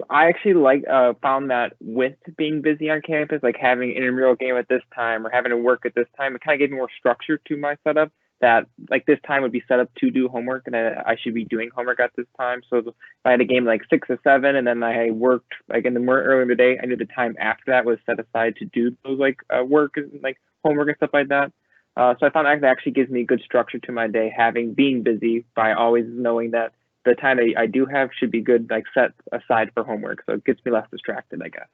I actually found that with being busy on campus, like having an intramural game at this time or having to work at this time, it kind of gave me more structure to my setup. That like this time would be set up to do homework, and I should be doing homework at this time. So if I had a game like 6 or 7, and then I worked like in the morning early in the day, I knew the time after that was set aside to do those work and like homework and stuff like that. So I found that actually gives me good structure to my day, having being busy by always knowing that the time I do have should be good, like set aside for homework. So it gets me less distracted, I guess.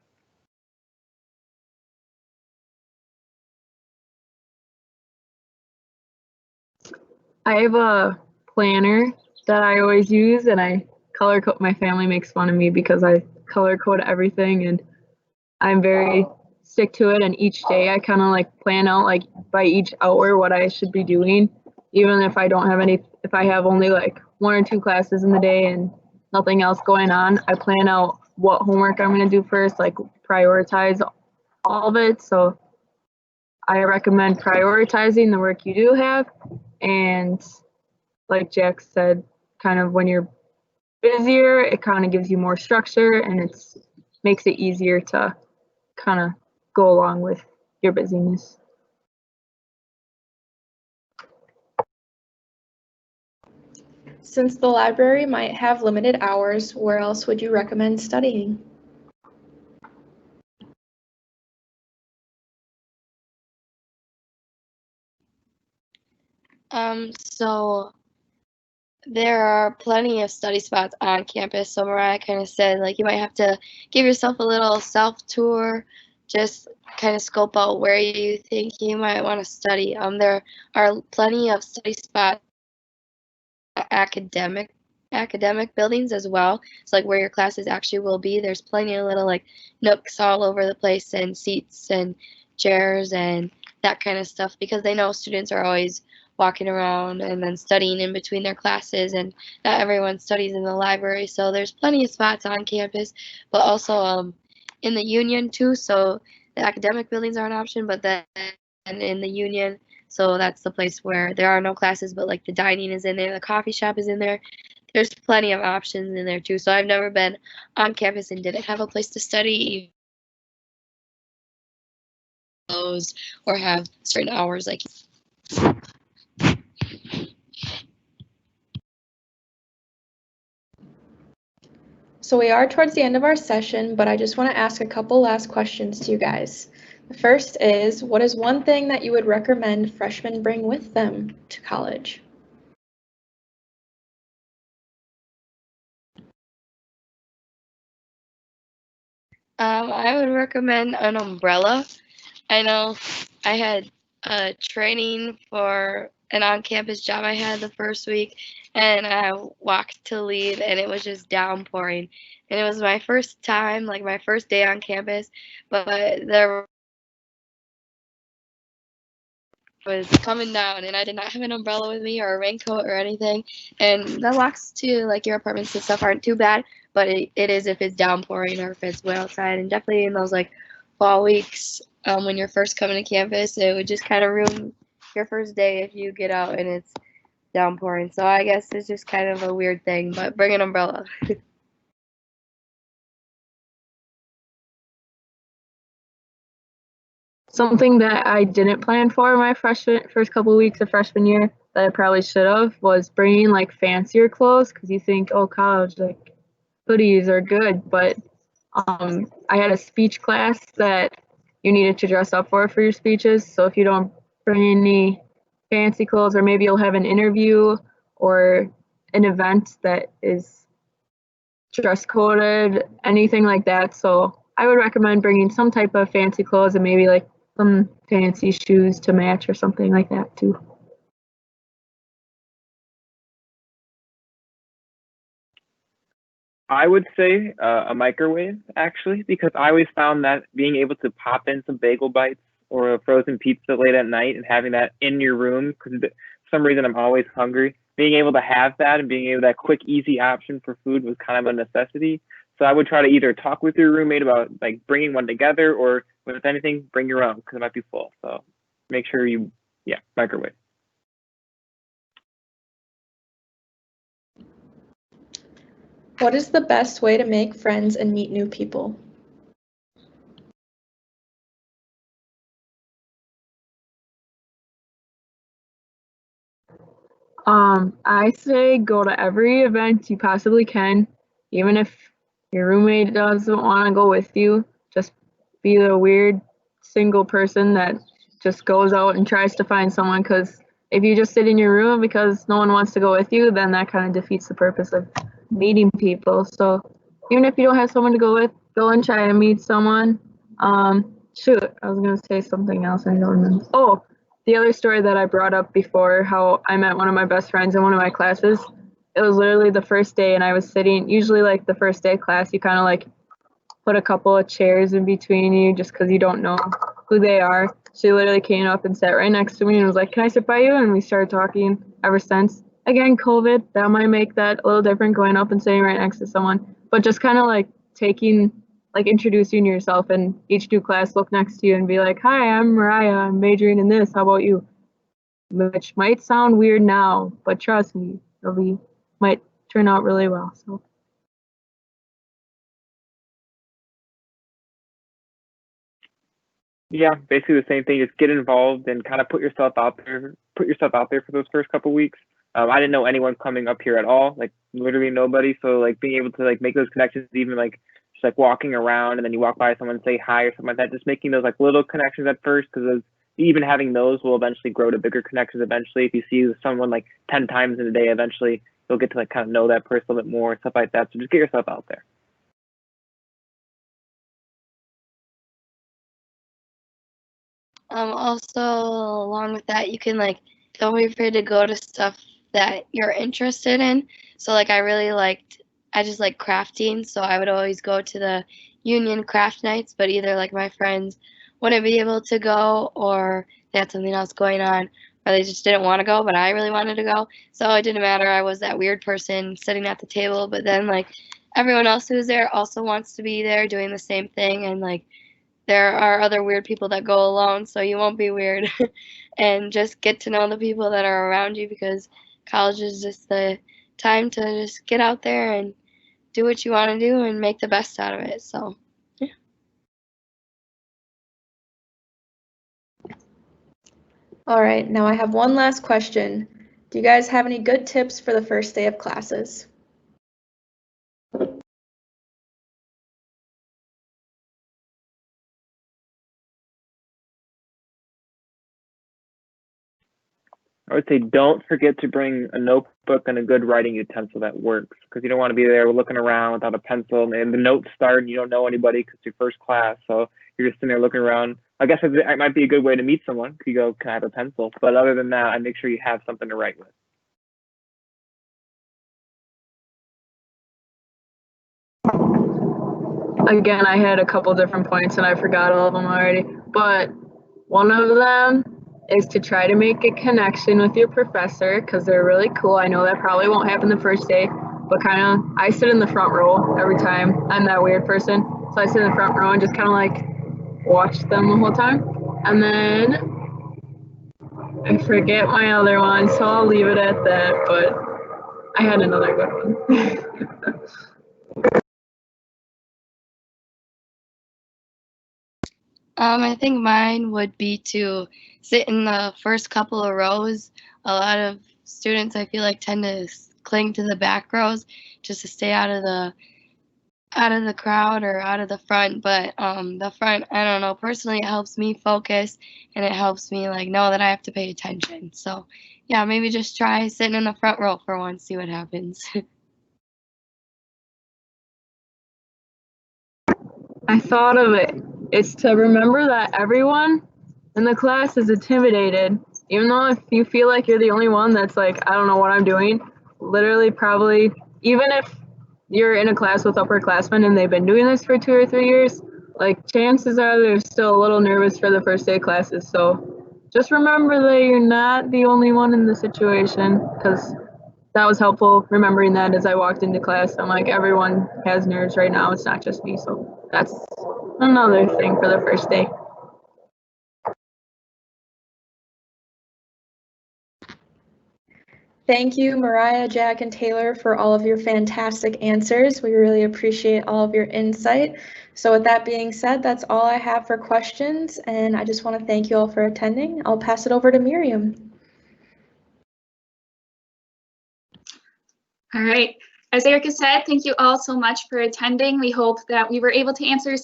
I have a planner that I always use, and I color code. My family makes fun of me because I color code everything, and I'm very stick to it. And each day I kind of like plan out like by each hour what I should be doing, even if I don't have any. If I have only like 1 or 2 classes in the day and nothing else going on, I plan out what homework I'm going to do first, like prioritize all of it. So I recommend prioritizing the work you do have, and like Jack said, kind of when you're busier, it kind of gives you more structure, and it's makes it easier to kind of go along with your busyness. Since the library might have limited hours, where else would you recommend studying? So There are plenty of study spots on campus. So Mariah kind of said, like, you might have to give yourself a little self-tour, just kind of scope out where you think you might want to study. There are plenty of study spots, academic buildings as well. So like where your classes actually will be. There's plenty of little like nooks all over the place and seats and chairs and that kind of stuff because they know students are always walking around and then studying in between their classes, and not everyone studies in the library. So there's plenty of spots on campus, but also in the union too. So the academic buildings are an option, but then in the union, so that's the place where there are no classes, but like the dining is in there, the coffee shop is in there. There's plenty of options in there too. So I've never been on campus and didn't have a place to study or have certain hours like. So we are towards the end of our session, but I just want to ask a couple last questions to you guys. The first is, what is one thing that you would recommend freshmen bring with them to college? I would recommend an umbrella. I know I had a training for an on-campus job I had the first week, and I walked to leave, and it was just downpouring. And it was my first time, like my first day on campus, but there was coming down, and I did not have an umbrella with me or a raincoat or anything. And the walks to like your apartments and stuff aren't too bad, but it is if it's downpouring or if it's way outside. And definitely in those like fall weeks, when you're first coming to campus, it would just kind of ruin your first day if you get out and it's downpouring. So I guess it's just kind of a weird thing, but bring an umbrella. Something that I didn't plan for my first couple of weeks of freshman year that I probably should have was bringing like fancier clothes because you think, oh, college, like hoodies are good, but I had a speech class that you needed to dress up for your speeches. So if you don't bring any fancy clothes, or maybe you'll have an interview or an event that is dress coded, anything like that. So I would recommend bringing some type of fancy clothes and maybe like some fancy shoes to match or something like that too. I would say a microwave, actually, because I always found that being able to pop in some bagel bites or a frozen pizza late at night and having that in your room, because for some reason I'm always hungry, being able to have that and being able that quick, easy option for food was kind of a necessity. So I would try to either talk with your roommate about like bringing one together, or if anything, bring your own because it might be full. So make sure you, yeah, microwave. What is the best way to make friends and meet new people? I say go to every event you possibly can, even if your roommate doesn't want to go with you. Just be the weird single person that just goes out and tries to find someone, because if you just sit in your room because no one wants to go with you, then that kind of defeats the purpose of meeting people. So even if you don't have someone to go with, go and try to meet someone. Shoot, I was gonna say something else. I don't remember. Oh, the other story that I brought up before, how I met one of my best friends in one of my classes. It was literally the first day, and I was sitting, usually like the first day of class, you kind of like put a couple of chairs in between you just because you don't know who they are. She literally came up and sat right next to me and was like, can I sit by you? And we started talking ever since. Again, COVID, that might make that a little different, going up and sitting right next to someone, but just kind of like introducing yourself, and each new class look next to you and be like, hi, I'm Mariah, I'm majoring in this, how about you? Which might sound weird now, but trust me, might turn out really well. So Yeah, basically the same thing. Just get involved and kind of put yourself out there. Put yourself out there for those first couple weeks. I didn't know anyone coming up here at all, like literally nobody. So like being able to like make those connections, even like just like walking around and then you walk by someone, say hi or something like that. Just making those like little connections at first, because even having those will eventually grow to bigger connections eventually. If you see someone like 10 times in a day, eventually you'll get to like kind of know that person a little bit more, stuff like that. So just get yourself out there. Also, along with that, you can like, don't be afraid to go to stuff that you're interested in. So like I just like crafting, so I would always go to the union craft nights, but either like my friends wouldn't be able to go, or they had something else going on, or they just didn't want to go, but I really wanted to go. So it didn't matter. I was that weird person sitting at the table, but then like everyone else who's there also wants to be there doing the same thing, and like there are other weird people that go alone, so you won't be weird. And just get to know the people that are around you, because college is just the time to just get out there and do what you want to do and make the best out of it. So, yeah. All right, now I have one last question. Do you guys have any good tips for the first day of classes? I would say don't forget to bring a notebook and a good writing utensil that works, because you don't want to be there looking around without a pencil and the notes start and you don't know anybody because it's your first class. So you're just sitting there looking around. I guess it might be a good way to meet someone. You go, can I have a pencil? But other than that, I make sure you have something to write with. Again, I had a couple different points and I forgot all of them already, but one of them is to try to make a connection with your professor, because they're really cool. I know that probably won't happen the first day, but I sit in the front row every time. I'm that weird person, so I sit in the front row and just kind of like watch them the whole time. And then I forget my other one, so I'll leave it at that, but I had another good one. I think mine would be to sit in the first couple of rows. A lot of students, I feel like, tend to cling to the back rows just to stay out of the crowd or out of the front. But the front, I don't know, personally, it helps me focus and it helps me like know that I have to pay attention. So yeah, maybe just try sitting in the front row for once, see what happens. I thought of it. It's to remember that everyone in the class is intimidated. Even though if you feel like you're the only one that's like, I don't know what I'm doing, literally probably, even if you're in a class with upperclassmen and they've been doing this for 2 or 3 years, like chances are they're still a little nervous for the first day classes. So just remember that you're not the only one in the situation, because that was helpful remembering that as I walked into class. I'm like, everyone has nerves right now. It's not just me. So that's another thing for the first day. Thank you, Mariah, Jack, and Taylor, for all of your fantastic answers. We really appreciate all of your insight. So with that being said, that's all I have for questions, and I just want to thank you all for attending. I'll pass it over to Miriam. All right. As Erica said, thank you all so much for attending. We hope that we were able to answer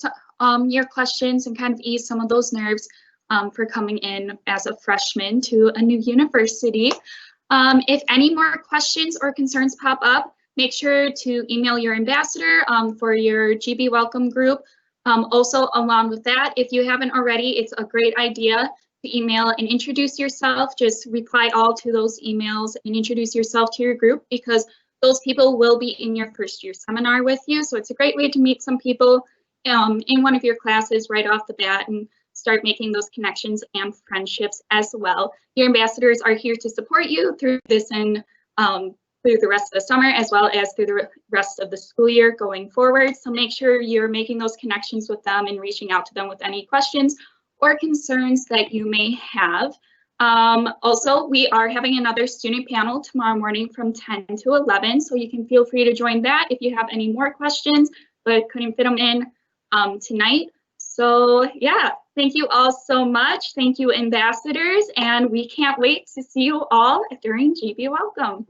your questions and kind of ease some of those nerves for coming in as a freshman to a new university. If any more questions or concerns pop up, make sure to email your ambassador for your GB welcome group. Also, along with that, if you haven't already, it's a great idea to email and introduce yourself. Just reply all to those emails and introduce yourself to your group, because those people will be in your first year seminar with you. So it's a great way to meet some people in one of your classes right off the bat and start making those connections and friendships as well. Your ambassadors are here to support you through this and through the rest of the summer, as well as through the rest of the school year going forward. So make sure you're making those connections with them and reaching out to them with any questions or concerns that you may have. Also, we are having another student panel tomorrow morning from 10 to 11, so you can feel free to join that if you have any more questions, but couldn't fit them in tonight. So yeah, thank you all so much. Thank you, ambassadors, and we can't wait to see you all during GB Welcome.